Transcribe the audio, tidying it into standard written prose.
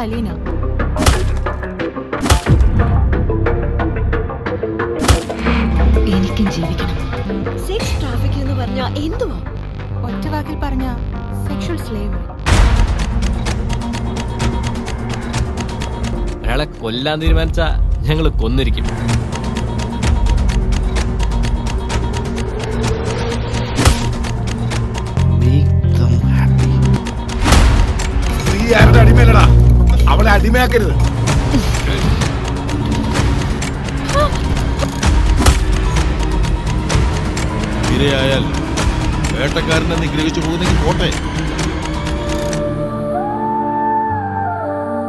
അലീന. എനിക്കും ജീവിക്കണം. Sex trafficking എന്ന് പറഞ്ഞാ എന്തുവാ? ഒറ്റ വാക്കിൽ പറഞ്ഞ സെക്ഷൽ സ്ലേവ്. അയാളെ കൊല്ലാൻ തീരുമാനിച്ച ഞങ്ങൾ കൊന്നിരിക്കും. അടിമയല്ലടാ, അവളെ അടിമയാക്കരുത്. ഇരയായാൽ വേട്ടക്കാരനെ നിഗ്രഹിച്ചു പോകുന്നെങ്കിൽ പോട്ടെ.